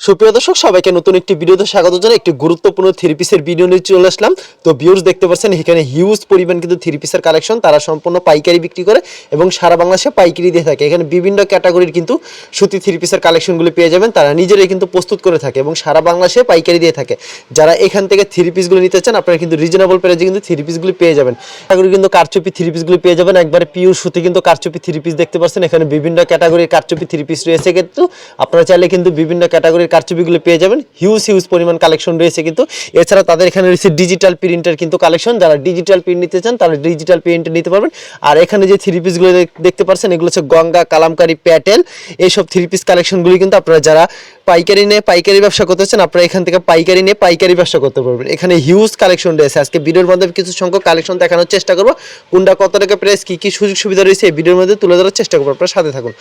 সুপ্রিয় দর্শক সবাইকে নতুন একটি ভিডিওতে স্বাগত জানাই। একটি গুরুত্বপূর্ণ থ্রি পিসের ভিডিও নিয়ে চলে আসলাম। তো ভিউয়ার্স দেখতে পাচ্ছেন এখানে হিউজ পরিমাণ কিন্তু থ্রি পিসের কালেকশন, তারা সম্পূর্ণ পাইকারি বিক্রি করে এবং সারা বাংলাদেশে পাইকারি দিয়ে থাকে। এখানে বিভিন্ন ক্যাটাগরির কিন্তু সুতি থ্রি পিসের কালেকশনগুলো পেয়ে যাবেন, তারা নিজেরাই কিন্তু প্রস্তুত করে থাকে এবং সারা বাংলাদেশে পাইকারি দিয়ে থাকে। যারা এখান থেকে থ্রি পিসগুলো নিতে চান আপনারা কিন্তু রিজনেবল প্রাইসে কিন্তু থ্রি পিসগুলো পেয়ে যাবেন। ক্যাটাগরি কিন্তু কারচুপি থ্রি পিসগুলো পেয়ে যাবেন, একবারে পিওর সুতি কিন্তু কারচুপি থ্রি পিস দেখতে পাচ্ছেন। এখানে বিভিন্ন ক্যাটাগরির কারচুপি থ্রি পিস রয়েছে, কিন্তু আপনারা চাইলে কিন্তু বিভিন্ন ক্যাটাগরির কারচুপিগুলো পেয়ে যাবেন। হিউজ পরিমাণ কালেকশন রয়েছে কিন্তু। এছাড়া তাদের এখানে রয়েছে ডিজিটাল প্রিন্টের কিন্তু কালেকশন, যারা ডিজিটাল প্রিন্ট নিতে চান তারা ডিজিটাল প্রিন্ট নিতে পারবেন। আর এখানে যে থ্রি পিসগুলো দেখতে পাচ্ছেন এগুলো হচ্ছে গঙ্গা, কালামকারী, প্যাটেল, এইসব থ্রি পিস কালেকশনগুলি কিন্তু আপনারা যারা পাইকারি নিয়ে পাইকারি ব্যবসা করতে চান আপনারা এখান থেকে পাইকারি নিয়ে পাইকারি ব্যবসা করতে পারবেন। এখানে হিউজ কালেকশন রয়েছে। আজকে ভিডিওর মাধ্যমে কিছু সংখ্যক কালেকশন দেখানোর চেষ্টা করবো, কোনটা কত টাকা প্রাইস, কি কি সুযোগ সুবিধা রয়েছে এই ভিডিওর মধ্যে তুলে ধরার চেষ্টা করবো। আপনারা সাথে থাকুন,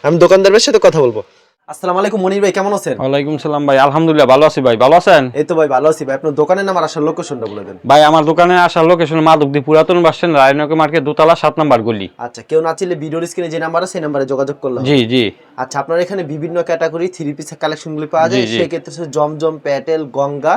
আমি দোকানদারের সাথে কথা বলবো। আসসালামু আলাইকুম মনির ভাই, কেমন আছেন? ওয়ালাইকুম সালাম ভাই, আলহামদুলিল্লাহ ভালো আছি ভাই, ভালো আছেন? এই তো ভাই ভালো আছি ভাই। আপনার দোকানের নাম আর আসার লোকেশনটা বলে দেন। ভাই আমার দোকানে আসার লোকেশন মাধবদী পুরাতন বাস স্ট্যান্ড, রায়নগর মার্কেট, দোতলা 7 নম্বর গলি। আচ্ছা, কেউ না চাইলে ভিডিওর স্ক্রিনে যে নাম্বার আছে সেই নাম্বারে যোগাযোগ করলে হবে। জি জি। আচ্ছা, আপনার এখানে বিভিন্ন ক্যাটাগরি থ্রি পিসের কালেকশনগুলো পাওয়া যায়। জি, জি। সেক্ষেত্রে জমজম, প্যাটেল, গঙ্গা,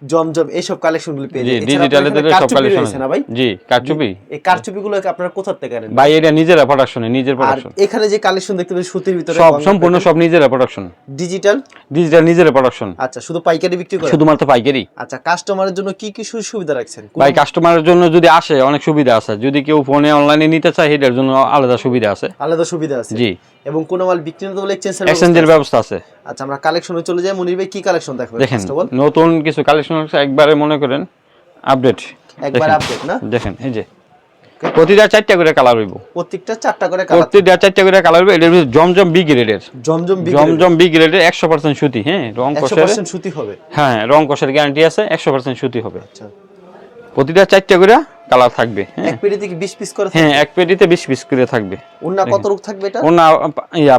জমজম এইসব কালেকশনগুলো পেয়ে জি, যায়। ডিজিটালে তো সব কালেকশন আছে না ভাই? জি, কারচুপি। এই কারচুপিগুলো আপনারা কোথা থেকে আনেন ভাই এটা নিজেরা প্রোডাকশনে, নিজের আর প্রোডাকশন। এখানে যে কালেকশন দেখতে পাচ্ছেন সুতির ভিতরে সব সম্পূর্ণ সব নিজেরা প্রোডাকশন। ডিজিটাল ডিজিটাল নিজেরা প্রোডাকশন। আচ্ছা, শুধু পাইকারি বিক্রি করেন? শুধুমাত্র পাইকারি। আচ্ছা, কাস্টমারের জন্য কি কি সুযোগ সুবিধা রাখছেন? ভাই কাস্টমারের জন্য যদি আসে অনেক সুবিধা আছে, যদি কেউ ফোনে অনলাইনে নিতে চায় এটার জন্য আলাদা সুবিধা আছে। আলাদা সুবিধা আছে? জি। এবং কোন মাল বিক্রি না হলে এক্সচেঞ্জের ব্যবস্থা আছে। আচ্ছা, আমরা কালেকশনে চলে যাই। মনির ভাই কি কালেকশন দেখাবেন? দেখেন নতুন কিছু কালেকশন আছে, একবারে মনে করেন আপডেট। একবার আপডেট না? দেখেন এই যে প্রতিটা 4টা করে কালার হইব, প্রত্যেকটা 4টা করে কালার, প্রতিটা 4টা করে কালার হইব। এটার ভিতরে জমজম বি গ্রেডের, জমজম বি গ্রেডের 100% সুতি। হ্যাঁ, রং কষের 100% সুতি হবে। হ্যাঁ, রং কষের গ্যারান্টি আছে, 100% সুতি হবে। আচ্ছা, প্রতিটা 4টা করে কালার থাকবে। এক পেটিতে কি 20 পিস করে? হ্যাঁ, এক পেটিতে 20 পিস করে থাকবে। ওন্না কত রূপ থাকবে এটা? ওন্না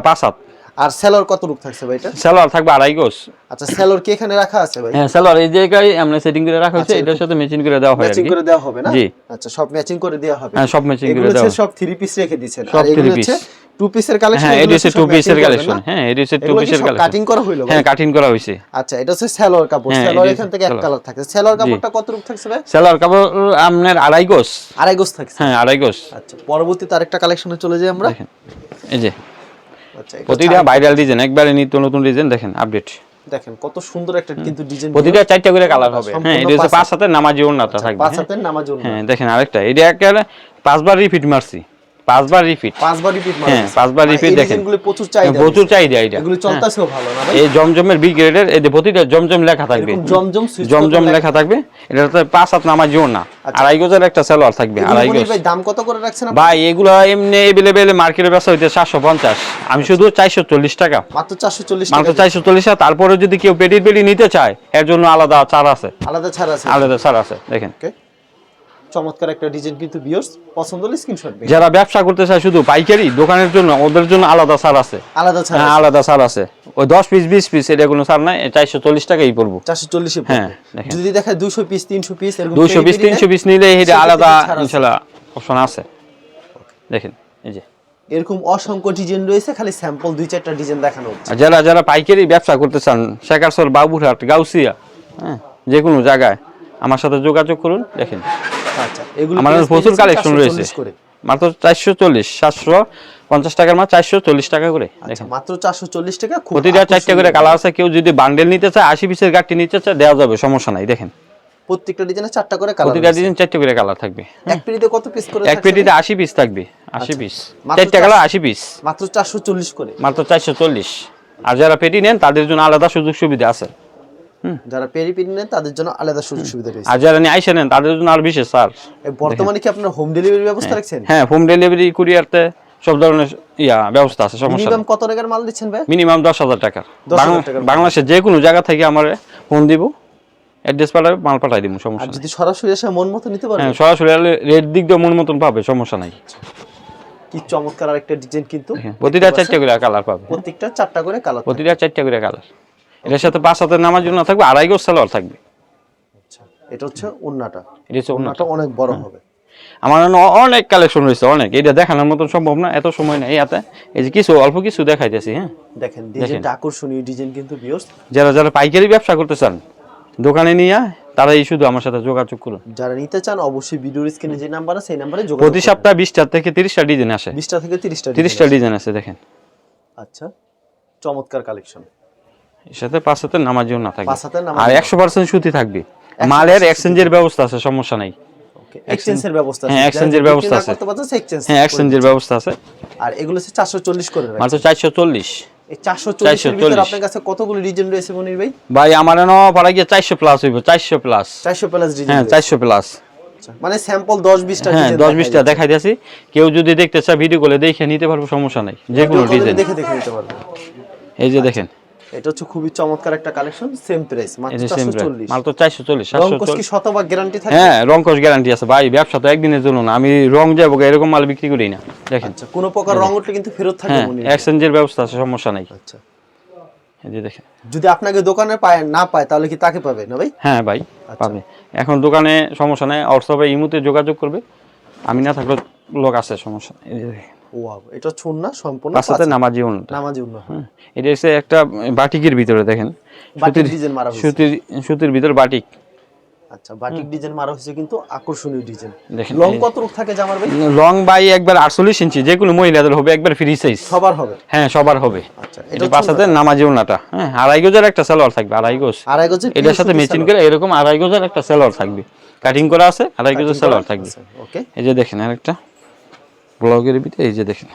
5 হাত। আর সেলর কত রূপ থাকছে ভাই এটা? সালোয়ার থাকবে 2.5 গজ। আচ্ছা, সেলর কি এখানে রাখা আছে ভাই? হ্যাঁ, সালোয়ার এই জায়গায় আমরা সেটিং করে রাখা হয়েছে, এটার সাথে ম্যাচিং করে দেওয়া হয় আর কি। ম্যাচিং করে দেওয়া হবে না? জি। আচ্ছা, সব ম্যাচিং করে দেওয়া হবে। হ্যাঁ, সব ম্যাচিং করে দেওয়া। এগুলো সব 3 পিস রেখে দিয়েছেন। সব আর এগুলো 3 পিস। হচ্ছে 2 পিসের কালেকশন। হ্যাঁ, এটা হচ্ছে 2 পিসের কালেকশন। হ্যাঁ, এটা হচ্ছে 2 পিসের কালেকশন। কাটিং করা হইলো ভাই? হ্যাঁ, কাটিং করা হইছে। আচ্ছা, এটা হচ্ছে সেলর কাপড়। হ্যাঁ, সেলর এটা এখান থেকে এক সেলর। কালার থাকে। সেলর কাপড়টা কত রূপ থাকছে ভাই? সালোয়ার কাপড় আপনার 2.5 গজ। 2.5 গজ থাকছে। হ্যাঁ, 2.5 গজ। আচ্ছা, পরবর্তীতে আরেকটা কালেকশনে চলে যাই আমরা। দেখেন এই যে আচ্ছা, এটা প্রতিটা ভাইরাল ডিজাইন, একবারে নিত্য নতুন ডিজাইন। দেখেন আপডেট, দেখেন কত সুন্দর একটা কিন্তু ডিজাইন। প্রতিটা 4টা করে কালার হবে। হ্যাঁ, এটা হচ্ছে 5 হাতের নামাজি ওড়নাটা থাকবে। 5 হাতের নামাজ ওড়না। হ্যাঁ, দেখেন আরেকটা, এটা একেবারে 5 বার রিপিট মারছি, 5 বার রিপিট। 5 বার রিপিট মারা। হ্যাঁ, 5 বার রিপিট। দেখেন ডিজাইনগুলো প্রচুর চাহিদা। প্রচুর চাহিদা এটা। এগুলো চলতেছেও ভালো না ভাই? এই জমজমের বি গ্রেডের, এই যে প্রতিটা জমজম লেখা থাকবে, এরকম জমজম সুইচ জমজম লেখা থাকবে। এটাতে 5 হাত নামাজি ওড়না, 2.5 গজের একটা সালোয়ার থাকবে। 2.5 গজ। ভাই দাম কত করে রাখছেন আপনি? ভাই এগুলো এমনি अवेलेबल মার্কেটে বেচা হইতে 750, আমি শুধু 440 টাকা, মাত্র 440 মাত্র টাকা। 440 টাকা। তারপরে যদি কেউ পেটির পেটি নিতে চায় এর জন্য আলাদা ছাড় আছে, আলাদা ছাড় আছে? আলাদা ছাড় আছে। দেখেন ওকে, চমৎকার একটা ডিজাইন কিন্তু ভিউয়ার্স, পছন্দ হলে স্ক্রিনশট দিন। যারা ব্যবসা করতে চায় শুধু পাইকারি দোকানের জন্য, ওদের জন্য আলাদা ছাড় আছে। আলাদা ছাড় হ্যাঁ, আছে? আলাদা ছাড় আছে। ওই 10 পিস 20 পিস এটা কোনো ছাড় নাই, 440 টাকাই পড়বো। 440 এ হ্যাঁ, পড়বে। দেখেন। যদি দেখায় 200 পিস 300 পিস এরকম 200 পিস 300 পিস নিলে এটা সেক্ষেত্রে আলাদা ছাড় আছে। ইনশাআল্লাহ অপশন আছে। দেখেন এই যে এরকম অসংখ্য ডিজাইন রয়েছে, খালি স্যাম্পল 2-4টা ডিজাইন দেখানো হচ্ছে। আর যারা পাইকারি ব্যবসা করতে চান, শেখারসর, বাবুরহাট, গাউসিয়া, হ্যাঁ, যে কোনো জায়গায় আমার সাথে যোগাযোগ করুন। দেখেন আচ্ছা, এগুলো আমার price প্রচুর পেয়েছে কালেকশন রয়েছে। 440 করে। মাত্র 440, 750 টাকার মাল 440 টাকা করে। আচ্ছা, দেখেন মাত্র 440 টাকা। খুব প্রতিটা 4টা করে কালার আছে। কেউ যদি বান্ডেল নিতে চায়, 80 পিসের গাঁটটি নিতে চায়, দেওয়া যাবে, সমস্যা নাই। দেখেন প্রত্যেকটা ডিজাইনে 4টা করে কালার। প্রতিটা ডিজাইন 4টা করে কালার থাকবে। এক পেটিতে কত পিস করে এক থাকছে? পেটিতে 80 পিস থাকবে, 80 পিস, মাত্র 4টা কালার 80 পিস, মাত্র 440 করে। মাত্র 440। আর যারা পেটি নেন তাদের জন্য আলাদা সুযোগ সুবিধা আছে। যারা পেরি পেরি নেন তাদের জন্য আলাদা সুযোগ সুবিধা রয়েছে। আর যারা নিয়ে আইসা নেন তাদের জন্য আর বিশেষ স্যার। বর্তমানে কি আপনারা হোম ডেলিভারি ব্যবস্থা রাখছেন? হ্যাঁ, হোম ডেলিভারি, কুরিয়ারতে সব ধরনের ব্যবস্থা আছে, সমস্যা মিনিমাম নেই। কত টাকার মাল দিচ্ছেন ভাই? মিনিমাম 10,000 টাকা। 10,000 টাকার বাংলাদেশে যে কোনো জায়গা থেকে আমার ফোন দিব, অ্যাড্রেস পাঠাবে, মাল পাঠাই দিব, আর সমস্যা নেই। যদি সরাসরি এসে মন মতো নিতে পারবেন? হ্যাঁ, সরাসরি রেট দিক দিয়ে মন মতন পাবে, সমস্যা নাই। কি চমৎকার আরেকটা ডিজাইন কিন্তু। প্রতিটা 4টা করে কালার পাবে, প্রত্যেকটা 4টা করে কালার। প্রতিটা 4টা করে কালার। এটার সাথে 5 হাতের নামার জন্য থাকবে, 2.5 গজ সালোয়ার থাকবে। আচ্ছা, এটা হচ্ছে ওন্নাটা। এটা হচ্ছে ওন্নাটা অনেক বড় হবে। আমার অনেক কালেকশন রয়েছে, অনেক। এটা দেখানোর মতন সম্ভব না, এত সময় নেই এতে। এই যে কিছু অল্প কিছু দেখাইতেছি। হ্যাঁ, দেখেন ডিজাইনটা আকর্ষণীয় ডিজাইন কিন্তু ভিউয়ার্স। যারা যারা পাইকারি ব্যবসা করতে চান দোকানে নিয়ে তারাই শুধু আমার সাথে যোগাযোগ করুন। যারা নিতে চান অবশ্যই ভিডিওর স্ক্রিনে যে নাম্বার আছে সেই নম্বরে যোগাযোগ প্রতি সপ্তাহে 20টা থেকে 30টা ডিজাইন আসে। 20টা থেকে 30টা 30টা ডিজাইন আছে দেখেন। আচ্ছা, চমৎকার কালেকশন। এর সাথে 5 হাতের নামাজিও না থাকবে, 5 হাতের নামাজি আর 100% সুতি থাকবে। মালের এক্সচেঞ্জের ব্যবস্থা আছে, সমস্যা নাই। ওকে, এক্সচেঞ্জের ব্যবস্থা আছে। হ্যাঁ, এক্সচেঞ্জের ব্যবস্থা আছে। করতে পারছেন এক্সচেঞ্জ। হ্যাঁ, এক্সচেঞ্জের ব্যবস্থা আছে। আর এগুলো হচ্ছে 440 করে রাখেন। মাত্র 440। এই 440 এর ভিতরে আপনার কাছে কতগুলো ডিজাইন রয়েছে মনির ভাই? ভাই আমার এনো পড়া গিয়ে 400 প্লাস হইব, 400 প্লাস। 400 plus design. হ্যাঁ, 400 প্লাস। মানে স্যাম্পল 10-20টা হ্যাঁ, ডিজাইন 10-20টা দেখাই দিয়েছি। কেউ যদি দেখতে চায় ভিডিও কলে দেখে নিতে পারবো, সমস্যা নাই। যে কোনো ডিজাইন দেখে দেখে নিতে পারবেন। এই যে দেখেন, এটা হচ্ছে খুবই চমৎকার একটা কালেকশন, সেম প্রাইস মাত্র 440। মাত্র 440, রংকশ কি 100% গ্যারান্টি থাকে? হ্যাঁ, রংকশ গ্যারান্টি আছে ভাই। ব্যবসা তো একদিনের জন্য না, আমি রং যাবো এরকম মাল বিক্রি করি না। দেখেন, আচ্ছা, কোনো প্রকার রং উঠলে কিন্তু ফেরত থাকবে হ্যাঁ, মনির। এক্সচেঞ্জের ব্যবস্থা আছে, সমস্যা নাই। আচ্ছা, এই যে দেখেন, যদি আপনাকে দোকানে পায় না পায় তাহলে কি তাকে পাবে না ভাই? হ্যাঁ ভাই, পাবে। এখন দোকানে সমস্যা নাই, হোয়াটসঅ্যাপে ইমোতে যোগাযোগ করবে, আমি না থাকলে লোক আছে, সমস্যা নাই। এই যে দেখেন, ওয়াও, এটা ছুন্না সম্পূর্ণ পাঁচটাতে নামাজি উন্নত। নামাজি উন্না। এটা হচ্ছে একটা বাটিকের ভিতরে দেখেন, বাটিক ডিজাইন মারা হয়েছে। সুতির ভিতর বাটিক। আচ্ছা, বাটিক ডিজাইন মারা হয়েছে কিন্তু আকর্ষণীয় ডিজাইন। দেখেন, লং কত রূপ থাকে জামার ভাই? লং বাই একবার 48 ইঞ্চি, যে কোনো মহিলাদের হবে, একবার ফ্রি সাইজ। সবার হবে? হ্যাঁ, সবার হবে। আচ্ছা, এটা পাঁচটাতে নামাজি উন্নাটা। হ্যাঁ, 2.5 গজের একটা সালোয়ার থাকবে, 2.5 গজ। 2.5 গজের এটার সাথে ম্যাচিং করে এরকম 2.5 গজের একটা সালোয়ার থাকবে, কাটিং করা আছে, 2.5 গজের সালোয়ার থাকবে। ওকে, এই যে দেখেন আরেকটা ব্লগের ভিতরে, এই যে দেখেন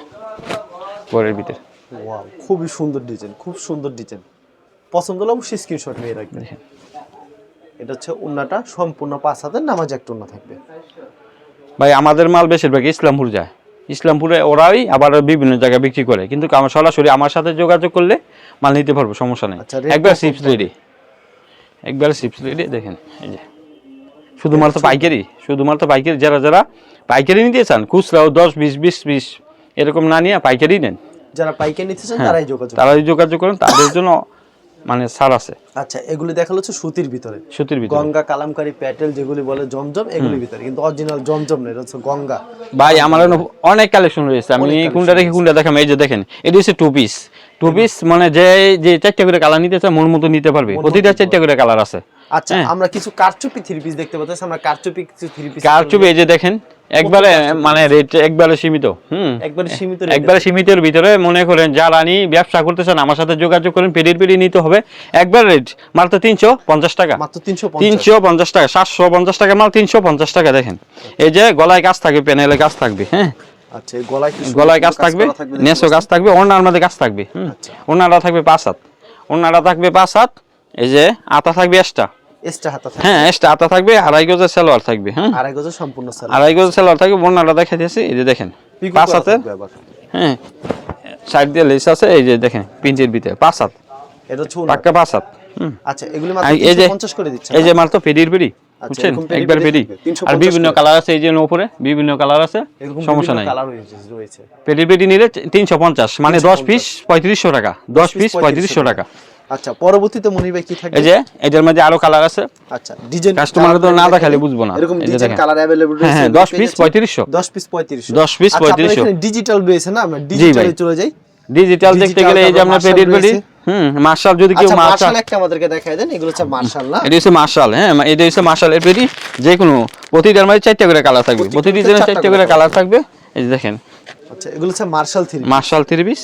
পরের ভিতরে। ওয়াও, খুবই সুন্দর ডিজাইন, খুব সুন্দর ডিজাইন। পছন্দ হলে অবশ্যই স্ক্রিনশট নিয়ে রাখবেন। দেখেন, এটা হচ্ছে উন্নাটা সম্পূর্ণ 5 হাতের নামাজ একটা উন্না থাকবে। ভাই আমাদের মাল বেশিরভাগ ইসলামপুর যায়, ইসলামপুরে ওরাই আবার বিভিন্ন জায়গায় বিক্রি করে, কিন্তু আমার সরাসরি আমার সাথে যোগাযোগ করলে মাল নিতে পারবো, সমস্যা নেই। আচ্ছা, একবার চিপস রেডি, একবার চিপস রেডি। দেখেন, এই যে শুধুমাত্র পাইকারি, শুধুমাত্র পাইকারি। যারা যারা পাইকারি নিতে চান, খুচরাও 10-20 এরকম না নিয়ে পাইকারি নেন, যারা পাইকারি নিতে চান হ্যাঁ, তারাই যোগাযোগ করেন, তাদের জন্য মানে ছাড় আছে। আচ্ছা, এগুলি দেখালো হচ্ছে সুতির ভিতরে, সুতির ভিতরে গঙ্গা কালামকারী প্যাটেল যেগুলি বলে জমজম, এগুলির ভিতরে কিন্তু অরিজিনাল জমজম না, এটা হচ্ছে গঙ্গা। ভাই আমার অনেক কালেকশন রয়েছে, আমি কোনটা রেখে কোনটা দেখাম। এই যে দেখেন, এটা হচ্ছে টু পিস, মানে যে 4টা করে কালার নিতে চায় মন মতো নিতে পারবে, প্রতিটা 4টা করে কালার আছে। আচ্ছা, আমরা কিছু কারচুপি থ্রি পিস দেখতে পাচ্ছি, আমরা কারচুপি কিছু থ্রি পিস। কারচুপি এই যে দেখেন, একবারে মানে রেট একবারে সীমিত। একবারে সীমিত, একবারে সীমিতের ভিতরে। মনে করেন যারা ব্যবসা করতেছেন আমার সাথে যোগাযোগ করেন, পেডি নিতে হবে। একবার রেট মাত্র 350 টাকা, মাত্র 350 টাকা। 750 টাকা মাল 350 টাকা। দেখেন, এই যে গলায় কাজ থাকবে, প্যানেলে কাজ থাকবে। হ্যাঁ, আচ্ছা, গলায় কাজ থাকবে, নেসো কাজ থাকবে, ওড়নার মধ্যে কাজ থাকবে। ওড়নাটা থাকবে 5 হাত, ওড়নাটা থাকবে 5 হাত। এই যে আতা থাকবে এক্সট্রা, হ্যাঁ এক্সট্রা আতা থাকবে। 2.5 গজের সালোয়ার থাকবে। হ্যাঁ, 2.5 গজের সম্পূর্ণ সালোয়ার, 2.5 গজের সালোয়ার থাকবে। ওড়নাটা দেখাই দিয়েছি, এই যে দেখেন 5 হাতের। হ্যাঁ, সাইড দিয়ে লেস আছে, এই যে দেখেন প্রিন্টের ভিতরে 5 হাত, এটা হচ্ছে পাক্কা 5 হাত। আচ্ছা, এগুলি মাত্র 350 করে দিচ্ছেন? এই যে মাত্র পেডির বুঝছেন, একবার পেডি। আর বিভিন্ন কালার আছে, এই যে উপরে বিভিন্ন কালার আছে, সমস্যা নাই। কালার রয়েছে, পেডি নিলে 350, মানে 10 পিস 3500 টাকা, 10 পিস 3500 টাকা। আচ্ছা, পরবর্তীতে মনির ভাই কি থাকবে? এই যে এটার মধ্যে আরো কালার আছে। আচ্ছা, ডিজাইন কাস্টমার তো না দেখালে বুঝবো না। এরকম ডিজাইন কালার अवेलेबल রয়েছে। হ্যাঁ, 10 পিস 3500, 10 পিস 3500, 10 পিস 3500। এখানে ডিজিটাল রয়েছে না, আমরা ডিজিটালে চলে যাই। ডিজিটাল দেখতে গেলে এই যে আমরা পেডি মার্শাল, যদি কেউ মার্শাল একটা আমাদেরকে দেখায় দেন। এগুলো হচ্ছে মার্শাল না? এটা হচ্ছে মার্শাল। হ্যাঁ, এটা হচ্ছে মার্শাল এর পেডি। যে কোনো প্রতিটার মধ্যে 4টা করে কালার থাকবে, প্রতি ডিজাইনে 4টা করে কালার থাকবে। এই যে দেখেন, আচ্ছা, এগুলো হচ্ছে মার্শাল 3 পিস।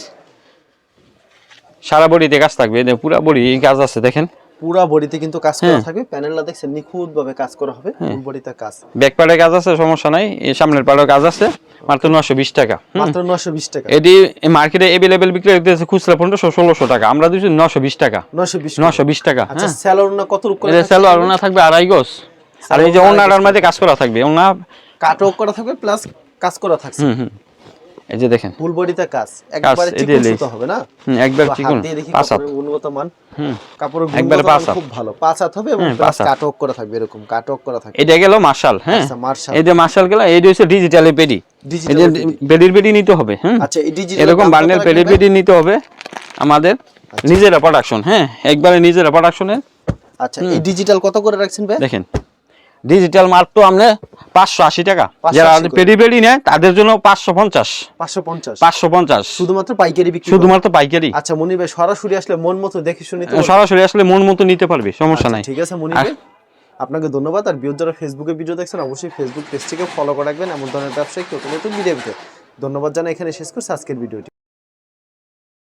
সারা বডিতে কাজ থাকবে, পুরো বডি কাজ আছে। দেখেন, পুরো বডিতে কিন্তু কাজ করা থাকবে। প্যানেলটা দেখছেন নিখুঁত ভাবে কাজ করা হবে, ফুল বডিতে কাজ। ব্যাক পার্টে কাজ আছে, সমস্যা নাই। এই সামনের পার্টেও কাজ আছে, মাত্র 920 টাকা। মাত্র 920 টাকা। এটি মার্কেটে अवेलेबल বিক্রি হচ্ছে খুচরা 1500-1600 টাকা, আমরা দিচ্ছি 920 টাকা। 920 টাকা। আচ্ছা, সালোয়ার কত রূপ করে? এটা সালোয়ার ওনা থাকবে 2.5 গজ। আর এই যে ওনার মধ্যে কাজ করা থাকবে, ওনা কাটওয়ার্ক করা থাকবে প্লাস কাজ করা থাকছে। এই যে দেখেন, ফুল বডিতে কাজ, একবারে চিকন সুতো হবে না? একবার চিকন, 5 হাত। গুণগত মান, কাপড়ের একবারে গুণগত মান খুব ভালো। 5 হাত হবে এবং প্লাস কাটওয়ার্ক করা থাকবে, এরকম কাটওয়ার্ক করা থাকবে। এটা গেল মার্শাল। হ্যাঁ, এই যে মার্শাল গেল, এই হচ্ছে ডিজিটালে পেডি। এই যে পেডির নিতে হবে। আচ্ছা, এই ডিজিটাল এরকম বান্ডেল পেডির নিতে হবে আমাদের নিজেরা প্রোডাকশন। হ্যাঁ, একবারে নিজেরা প্রোডাকশনের। আচ্ছা, এই ডিজিটাল কত করে রাখছেন ভাই? দেখেন, ডিজিটাল মাল তো আপনি 580 টাকা, 580 যারা করে। পেডি নেয় তাদের জন্য 550 550 শুধুমাত্র পাইকারি বিক্রি করেন? শুধুমাত্র পাইকারি। আচ্ছা মনির ভাই, সরাসরি আসলে মন মতো দেখে শুনে নিতে পারবেন? সরাসরি আসলে মন মতো নিতে পারবে, সমস্যা আচ্ছা, নাই। ঠিক আছে মনির ভাই, আপনাকে ধন্যবাদ। আর ভিউয়ার যারা ফেসবুকে ভিডিও দেখছেন অবশ্যই ফেসবুক পেজটিকে ফলো করে রাখবেন এমন ধরনের ব্যবসায়িক নতুন নতুন ভিডিও পেতে। ধন্যবাদ জানাই এখানে শেষ করছি আজকের ভিডিওটি।